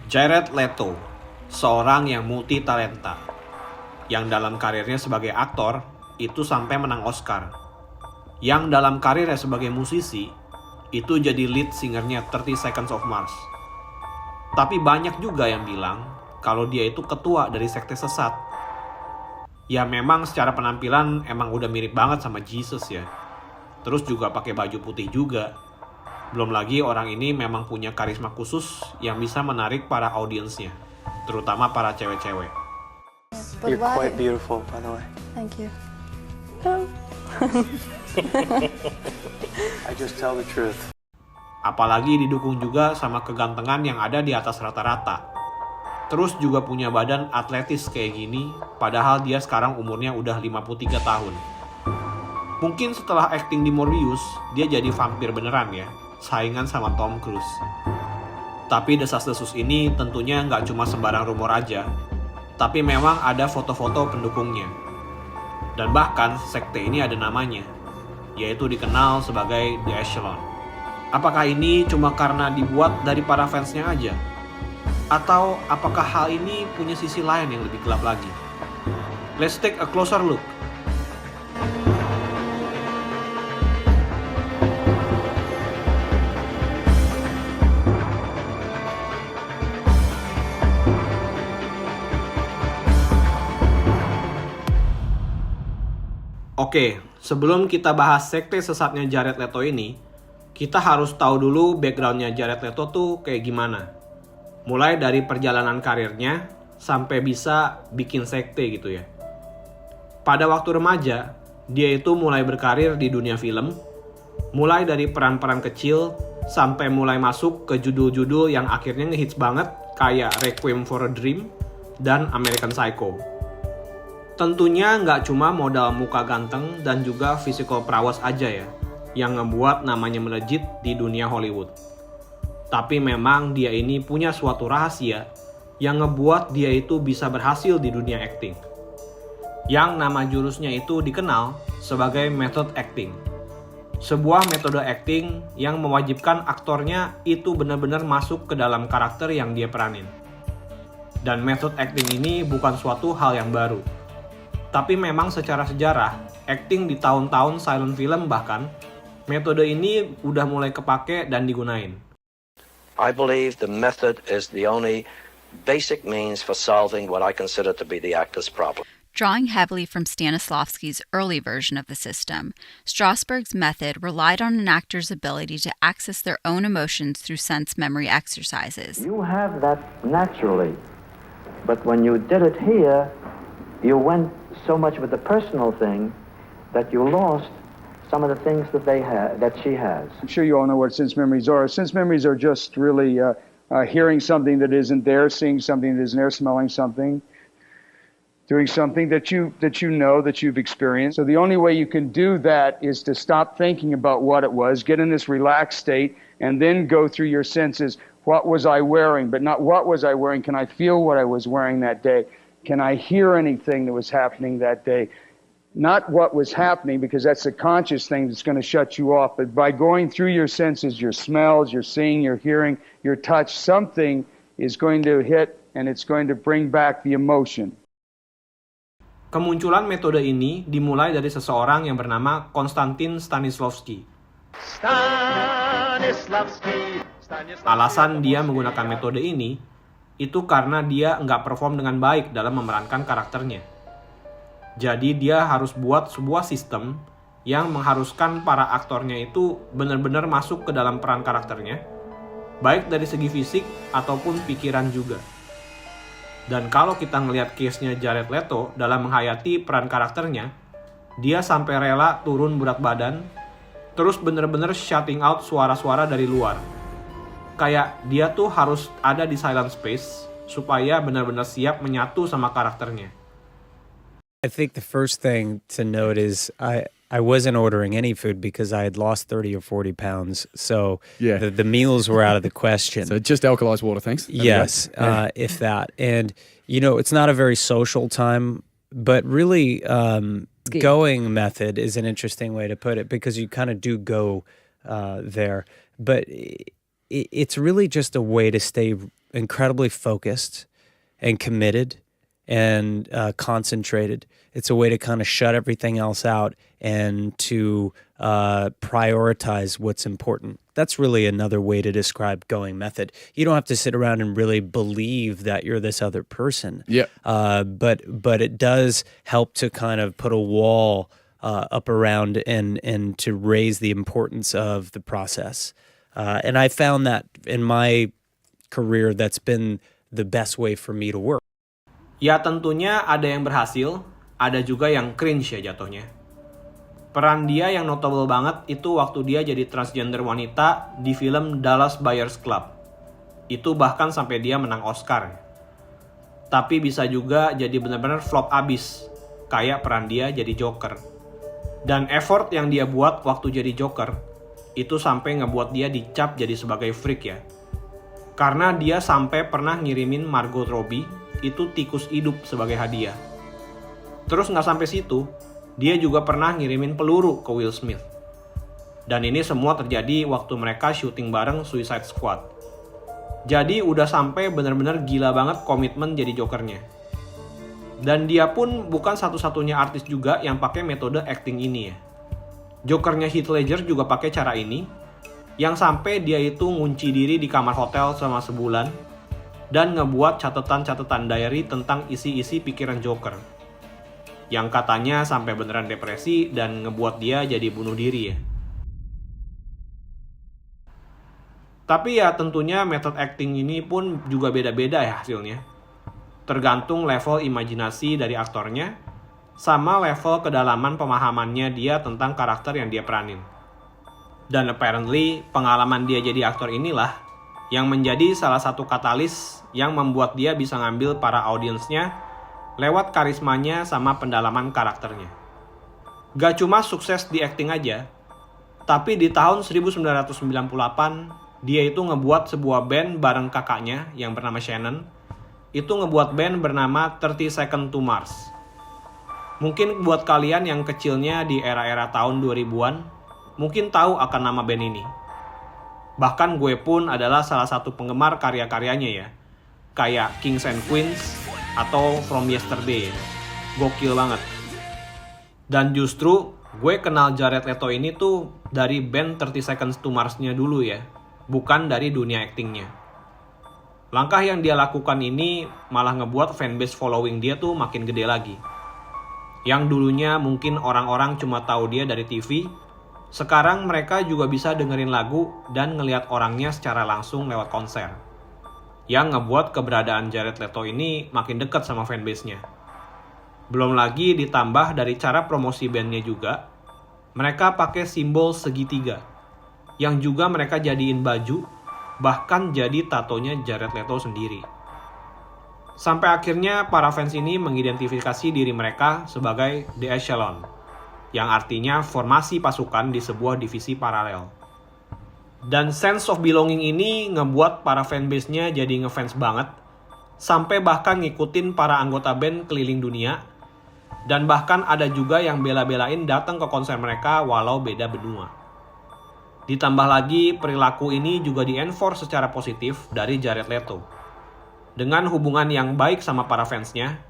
Jared Leto, seorang yang multi talenta, yang dalam karirnya sebagai aktor itu sampai menang Oscar, yang dalam karirnya sebagai musisi itu jadi lead singernya 30 Seconds of Mars. Tapi banyak juga yang bilang kalau dia itu ketua dari sekte sesat. Ya memang secara penampilan emang udah mirip banget sama Jesus ya. Terus juga pakai baju putih juga. Belum lagi orang ini memang punya karisma khusus yang bisa menarik para audiensnya, terutama para cewek-cewek. You're quite beautiful, by the way. Thank you. I just tell the truth. Apalagi didukung juga sama kegantengan yang ada di atas rata-rata. Terus juga punya badan atletis kayak gini, padahal dia sekarang umurnya udah 53 tahun. Mungkin setelah akting di Morbius, dia jadi vampir beneran ya, saingan sama Tom Cruise. Tapi desas-desus ini tentunya nggak cuma sembarang rumor aja, tapi memang ada foto-foto pendukungnya. Dan bahkan sekte ini ada namanya, yaitu dikenal sebagai The Echelon. Apakah ini cuma karena dibuat dari para fansnya aja? Atau apakah hal ini punya sisi lain yang lebih gelap lagi? Let's take a closer look. Oke, sebelum kita bahas sekte sesatnya Jared Leto ini, kita harus tahu dulu backgroundnya Jared Leto tuh kayak gimana. Mulai dari perjalanan karirnya sampai bisa bikin sekte gitu ya. Pada waktu remaja, dia itu mulai berkarir di dunia film, mulai dari peran-peran kecil sampai mulai masuk ke judul-judul yang akhirnya ngehits banget kayak Requiem for a Dream dan American Psycho. Tentunya nggak cuma modal muka ganteng dan juga physical prowess aja ya, yang ngebuat namanya melejit di dunia Hollywood. Tapi memang dia ini punya suatu rahasia yang ngebuat dia itu bisa berhasil di dunia acting. Yang nama jurusnya itu dikenal sebagai method acting. Sebuah metode acting yang mewajibkan aktornya itu benar-benar masuk ke dalam karakter yang dia peranin. Dan method acting ini bukan suatu hal yang baru. Tapi memang secara sejarah, acting di tahun-tahun silent film bahkan, metode ini udah mulai kepake dan digunain. I believe the method is the only basic means for solving what I consider to be the actor's problem. Drawing heavily from Stanislavski's early version of the system, Strasberg's method relied on an actor's ability to access their own emotions through sense memory exercises. You have that naturally, but when you did it here, you went so much with the personal thing that you lost some of the things that she has. I'm sure you all know what sense memories are. Sense memories are just really hearing something that isn't there, seeing something that isn't there, smelling something, doing something that you know that you've experienced. So the only way you can do that is to stop thinking about what it was, get in this relaxed state, and then go through your senses. What was I wearing? But not what was I wearing. Can I feel what I was wearing that day? Can I hear anything that was happening that day? Not what was happening, because that's a conscious thing that's going to shut you off. But by going through your senses, your smells, your seeing, your hearing, your touch, something is going to hit and it's going to bring back the emotion. Kemunculan metode ini dimulai dari seseorang yang bernama Konstantin Stanislavski. Alasan dia menggunakan metode ini itu karena dia nggak perform dengan baik dalam memerankan karakternya. Jadi dia harus buat sebuah sistem yang mengharuskan para aktornya itu benar-benar masuk ke dalam peran karakternya, baik dari segi fisik ataupun pikiran juga. Dan kalau kita ngelihat case-nya Jared Leto dalam menghayati peran karakternya, dia sampai rela turun berat badan, terus benar-benar shutting out suara-suara dari luar. Kayak dia tuh harus ada di silent space supaya benar-benar siap menyatu sama karakternya. I think the first thing to note is I wasn't ordering any food because I had lost 30 or 40 pounds. So Yeah. the meals were out of the question. So just alkalized water, thanks. That'd be Yes, great. if that. And, it's not a very social time, but really going method is an interesting way to put it because you kind of do go there. But it's really just a way to stay incredibly focused and committed and concentrated. It's a way to kind of shut everything else out and to prioritize what's important. That's really another way to describe going method. You don't have to sit around and really believe that you're this other person. Yeah. But it does help to kind of put a wall up around and to raise the importance of the process. And I found that in my career, that's been the best way for me to work. Ya tentunya ada yang berhasil, ada juga yang cringe ya jatuhnya. Peran dia yang notable banget itu waktu dia jadi transgender wanita di film Dallas Buyers Club. Itu bahkan sampai dia menang Oscar. Tapi bisa juga jadi benar-benar flop abis, kayak peran dia jadi Joker. Dan effort yang dia buat waktu jadi Joker, itu sampai ngebuat dia dicap jadi sebagai freak ya. Karena dia sampai pernah ngirimin Margot Robbie itu tikus hidup sebagai hadiah. Terus nggak sampai situ, dia juga pernah ngirimin peluru ke Will Smith. Dan ini semua terjadi waktu mereka syuting bareng Suicide Squad. Jadi udah sampai bener-bener gila banget komitmen jadi Jokernya. Dan dia pun bukan satu-satunya artis juga yang pakai metode acting ini ya. Jokernya Heath Ledger juga pakai cara ini, yang sampai dia itu ngunci diri di kamar hotel selama sebulan dan ngebuat catatan-catatan diary tentang isi-isi pikiran Joker. Yang katanya sampai beneran depresi dan ngebuat dia jadi bunuh diri ya. Tapi ya tentunya method acting ini pun juga beda-beda ya hasilnya. Tergantung level imajinasi dari aktornya, sama level kedalaman pemahamannya dia tentang karakter yang dia peranin. Dan apparently pengalaman dia jadi aktor inilah yang menjadi salah satu katalis yang membuat dia bisa ngambil para audiensnya lewat karismanya sama pendalaman karakternya. Gak cuma sukses di acting aja, tapi di tahun 1998 dia itu ngebuat sebuah band bareng kakaknya yang bernama Shannon. Itu ngebuat band bernama 30 Seconds to Mars. Mungkin buat kalian yang kecilnya di era-era tahun 2000-an, mungkin tahu akan nama band ini. Bahkan gue pun adalah salah satu penggemar karya-karyanya ya. Kayak Kings and Queens atau From Yesterday. Gokil banget. Dan justru gue kenal Jared Leto ini tuh dari band 30 Seconds to Mars-nya dulu ya. Bukan dari dunia aktingnya. Langkah yang dia lakukan ini malah ngebuat fanbase following dia tuh makin gede lagi. Yang dulunya mungkin orang-orang cuma tahu dia dari TV, sekarang mereka juga bisa dengerin lagu dan ngelihat orangnya secara langsung lewat konser. Yang ngebuat keberadaan Jared Leto ini makin dekat sama fanbase-nya. Belum lagi ditambah dari cara promosi bandnya juga, mereka pakai simbol segitiga, yang juga mereka jadiin baju, bahkan jadi tatonya Jared Leto sendiri. Sampai akhirnya para fans ini mengidentifikasi diri mereka sebagai The Echelon, yang artinya formasi pasukan di sebuah divisi paralel. Dan sense of belonging ini ngebuat para fanbase-nya jadi ngefans banget, sampai bahkan ngikutin para anggota band keliling dunia, dan bahkan ada juga yang bela-belain datang ke konser mereka walau beda benua. Ditambah lagi perilaku ini juga di-enforce secara positif dari Jared Leto. Dengan hubungan yang baik sama para fansnya,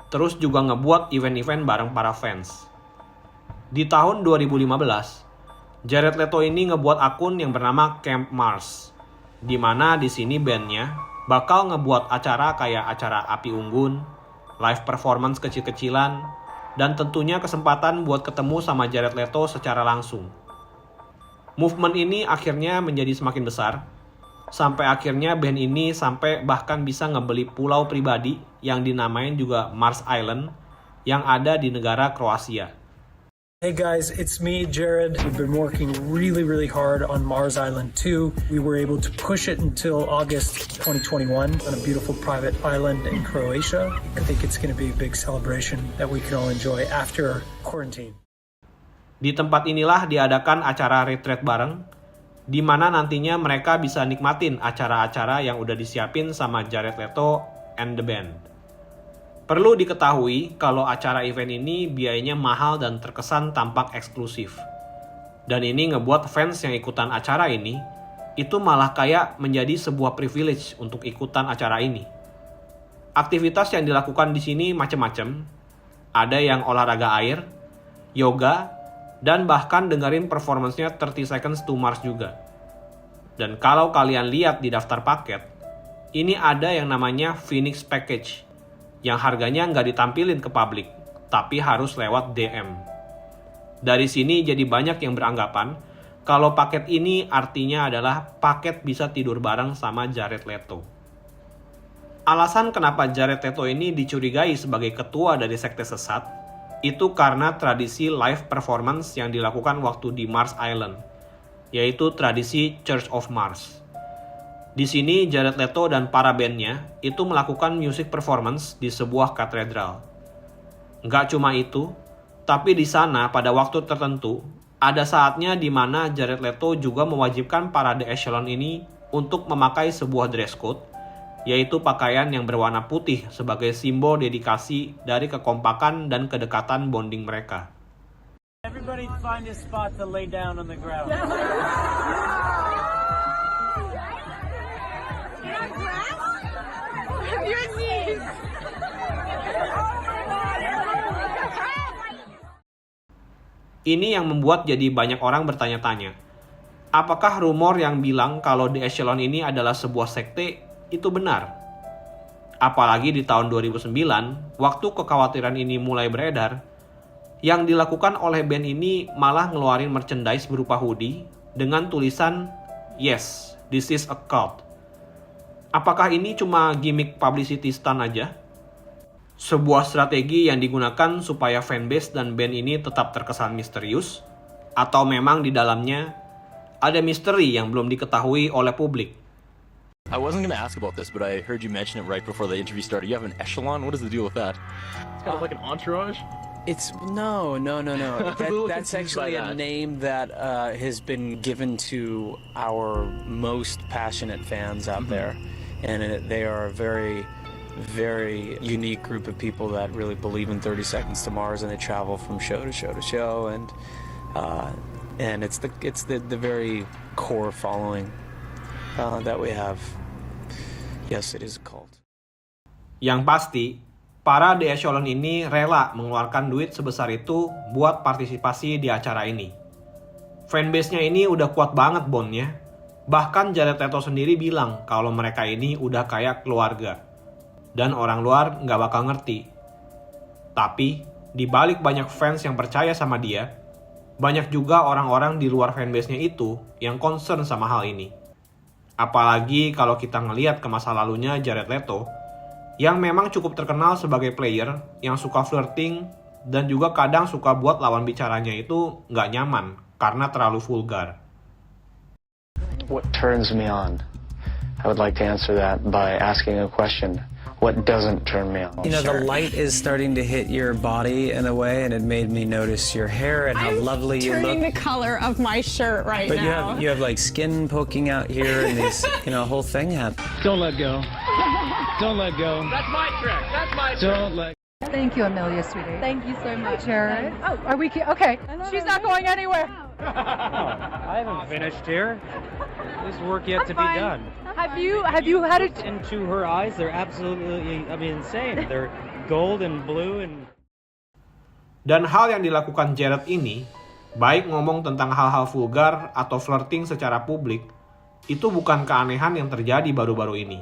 terus juga ngebuat event-event bareng para fans. Di tahun 2015, Jared Leto ini ngebuat akun yang bernama Camp Mars, di mana di sini bandnya bakal ngebuat acara kayak acara api unggun, live performance kecil-kecilan, dan tentunya kesempatan buat ketemu sama Jared Leto secara langsung. Movement ini akhirnya menjadi semakin besar, sampai akhirnya band ini sampai bahkan bisa ngebeli pulau pribadi yang dinamain juga Mars Island yang ada di negara Kroasia. Hey guys, it's me, Jared. We've been working really, really hard on Mars Island 2. We were able to push it until August 2021 on a beautiful private island in Croatia. I think it's going to be a big celebration that we can all enjoy after quarantine. Di tempat inilah diadakan acara retreat bareng, di mana nantinya mereka bisa nikmatin acara-acara yang udah disiapin sama Jared Leto and the band. Perlu diketahui kalau acara event ini biayanya mahal dan terkesan tampak eksklusif. Dan ini ngebuat fans yang ikutan acara ini itu malah kayak menjadi sebuah privilege untuk ikutan acara ini. Aktivitas yang dilakukan di sini macam-macam. Ada yang olahraga air, yoga, dan bahkan dengerin performance-nya 30 Seconds to Mars juga. Dan kalau kalian lihat di daftar paket, ini ada yang namanya Phoenix Package, yang harganya nggak ditampilin ke publik, tapi harus lewat DM. Dari sini jadi banyak yang beranggapan kalau paket ini artinya adalah paket bisa tidur bareng sama Jared Leto. Alasan kenapa Jared Leto ini dicurigai sebagai ketua dari sekte sesat, itu karena tradisi live performance yang dilakukan waktu di Mars Island, yaitu tradisi Church of Mars. Di sini Jared Leto dan para bandnya itu melakukan music performance di sebuah katedral. Nggak cuma itu, tapi di sana pada waktu tertentu, ada saatnya di mana Jared Leto juga mewajibkan para The Echelon ini untuk memakai sebuah dress code, yaitu pakaian yang berwarna putih sebagai simbol dedikasi dari kekompakan dan kedekatan bonding mereka. Everybody find a spot to lay down on the ground. Your knees. Ini yang membuat jadi banyak orang bertanya-tanya, apakah rumor yang bilang kalau The Echelon ini adalah sebuah sekte itu benar? Apalagi di tahun 2009, waktu kekhawatiran ini mulai beredar, yang dilakukan oleh band ini malah ngeluarin merchandise berupa hoodie dengan tulisan, "Yes, this is a cult." Apakah ini cuma gimmick publicity stunt aja? Sebuah strategi yang digunakan supaya fanbase dan band ini tetap terkesan misterius? Atau memang di dalamnya ada misteri yang belum diketahui oleh publik? I wasn't going to ask about this, but I heard you mention it right before the interview started. You have an echelon? What is the deal with that? It's kind of like an entourage? It's no. That's actually a name that has been given to our most passionate fans out there, and they are a very, very unique group of people that really believe in 30 Seconds to Mars, and they travel from show to show to show, and it's the very core following that we have. Yes, it is a cult. Yang pasti, para The Echelon ini rela mengeluarkan duit sebesar itu buat partisipasi di acara ini. Fanbase-nya ini udah kuat banget bondnya. Bahkan Jared Leto sendiri bilang kalau mereka ini udah kayak keluarga. Dan orang luar nggak bakal ngerti. Tapi, di balik banyak fans yang percaya sama dia, banyak juga orang-orang di luar fanbase-nya itu yang concern sama hal ini. Apalagi kalau kita ngelihat ke masa lalunya Jared Leto, yang memang cukup terkenal sebagai player yang suka flirting dan juga kadang suka buat lawan bicaranya itu nggak nyaman karena terlalu vulgar. What turns me on? I would like to answer that by asking a question. What doesn't turn me on? You know, the light is starting to hit your body in a way, and it made me notice your hair and how lovely you look. I'm turning the color of my shirt right but now. you have like skin poking out here, and this whole thing happened. Don't let go. Don't let go. That's my trick. That's my trick. Don't let. Thank you, Amelia, sweetie. Thank you so much, Jared. Oh, are we? Okay. She's not going anywhere. I haven't finished here. There's work yet to be done. Have you had it? Into her eyes, they're absolutely, insane. They're gold and blue and. Dan hal yang dilakukan Jared ini, baik ngomong tentang hal-hal vulgar atau flirting secara publik, itu bukan keanehan yang terjadi baru-baru ini.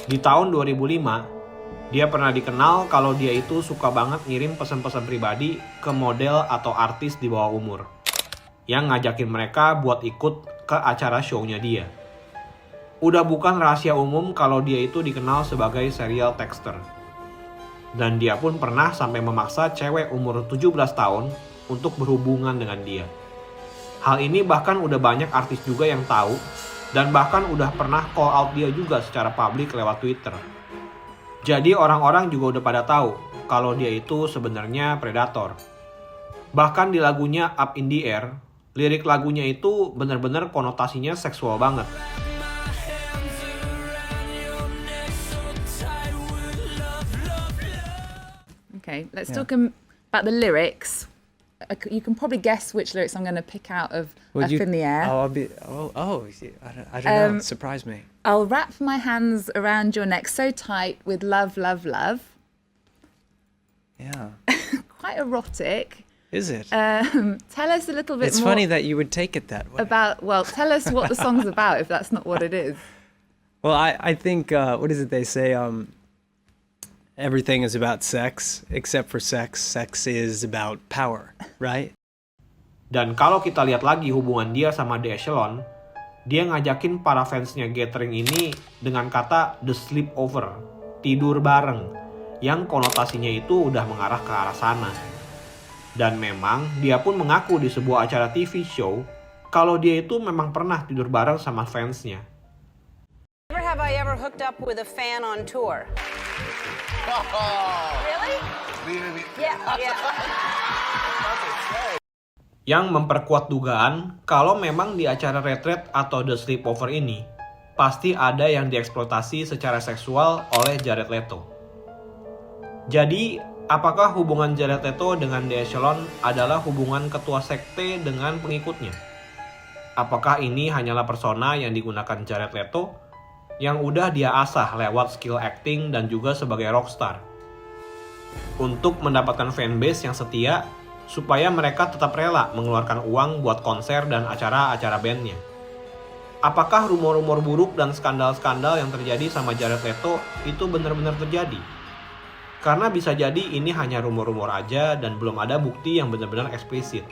Di tahun 2005, dia pernah dikenal kalau dia itu suka banget ngirim pesan-pesan pribadi ke model atau artis di bawah umur, yang ngajakin mereka buat ikut ke acara show-nya dia. Udah bukan rahasia umum kalau dia itu dikenal sebagai serial texter. Dan dia pun pernah sampai memaksa cewek umur 17 tahun untuk berhubungan dengan dia. Hal ini bahkan udah banyak artis juga yang tahu, dan bahkan udah pernah call out dia juga secara publik lewat Twitter. Jadi orang-orang juga udah pada tahu kalau dia itu sebenarnya predator. Bahkan di lagunya Up in the Air, lirik lagunya itu benar-benar konotasinya seksual banget. Okay, let's talk about the lyrics. You can probably guess which lyrics I'm going to pick out of Would Up in the Air. Oh, I don't know. Surprise me. I'll wrap my hands around your neck so tight with love, love, love. Yeah. Quite erotic. Is it? Tell us a little bit It's more funny that you would take it that way. tell us what the song's about if that's not what it is. Well, I think, what is it they say? Everything is about sex, except for sex. Sex is about power, right? Dan kalau kita lihat lagi hubungan dia sama The Echelon, dia ngajakin para fansnya Gathering ini dengan kata the sleepover, tidur bareng, yang konotasinya itu udah mengarah ke arah sana. Dan memang dia pun mengaku di sebuah acara TV show kalau dia itu memang pernah tidur bareng sama fansnya. Never have I ever hooked up with a fan on tour. Really? Yeah. Yang memperkuat dugaan kalau memang di acara retret atau The Sleepover ini pasti ada yang dieksploitasi secara seksual oleh Jared Leto. Jadi, apakah hubungan Jared Leto dengan The Echelon adalah hubungan ketua sekte dengan pengikutnya? Apakah ini hanyalah persona yang digunakan Jared Leto yang udah dia asah lewat skill acting dan juga sebagai rockstar untuk mendapatkan fanbase yang setia supaya mereka tetap rela mengeluarkan uang buat konser dan acara-acara bandnya? Apakah rumor-rumor buruk dan skandal-skandal yang terjadi sama Jared Leto itu benar-benar terjadi? Karena bisa jadi ini hanya rumor-rumor aja dan belum ada bukti yang benar-benar eksplisit.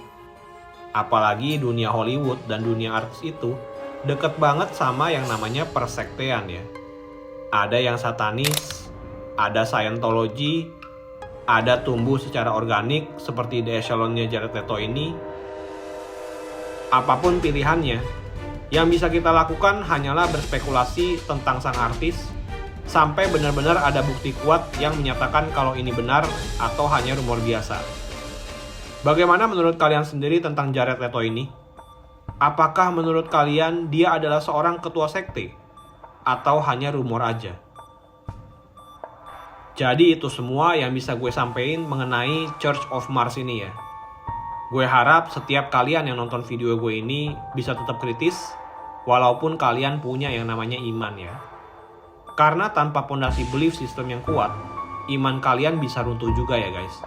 Apalagi dunia Hollywood dan dunia artis itu deket banget sama yang namanya persektean ya. Ada yang satanis, ada Scientology, ada tumbuh secara organik seperti The Echelon-nya Jared Leto ini. Apapun pilihannya, yang bisa kita lakukan hanyalah berspekulasi tentang sang artis sampai benar-benar ada bukti kuat yang menyatakan kalau ini benar atau hanya rumor biasa. Bagaimana menurut kalian sendiri tentang Jared Leto ini? Apakah menurut kalian dia adalah seorang ketua sekte? Atau hanya rumor aja? Jadi itu semua yang bisa gue sampein mengenai Church of Mars ini ya. Gue harap setiap kalian yang nonton video gue ini bisa tetap kritis, walaupun kalian punya yang namanya iman ya. Karena tanpa pondasi belief system yang kuat, iman kalian bisa runtuh juga ya guys.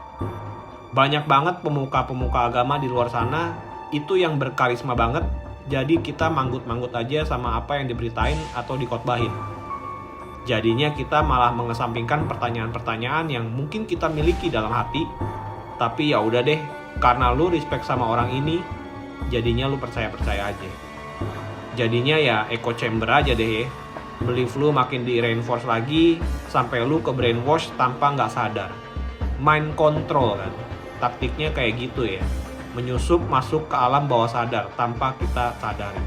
Banyak banget pemuka-pemuka agama di luar sana itu yang berkarisma banget, jadi kita manggut-manggut aja sama apa yang diberitain atau dikotbahin. Jadinya kita malah mengesampingkan pertanyaan-pertanyaan yang mungkin kita miliki dalam hati, tapi ya udah deh, karena lu respect sama orang ini, jadinya lu percaya-percaya aja. Jadinya ya echo chamber aja deh ya. Belief lu makin di reinforce lagi, sampai lu ke brainwash tanpa nggak sadar. Mind control kan, taktiknya kayak gitu ya. Menyusup masuk ke alam bawah sadar tanpa kita sadari.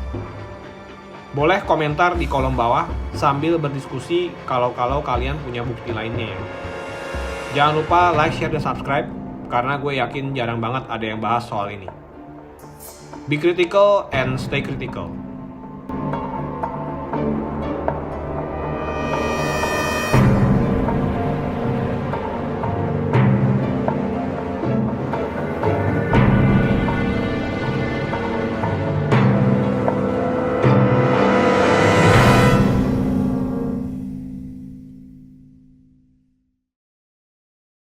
Boleh komentar di kolom bawah sambil berdiskusi kalau kalian punya bukti lainnya ya. Jangan lupa like, share, dan subscribe karena gue yakin jarang banget ada yang bahas soal ini. Be critical and stay critical.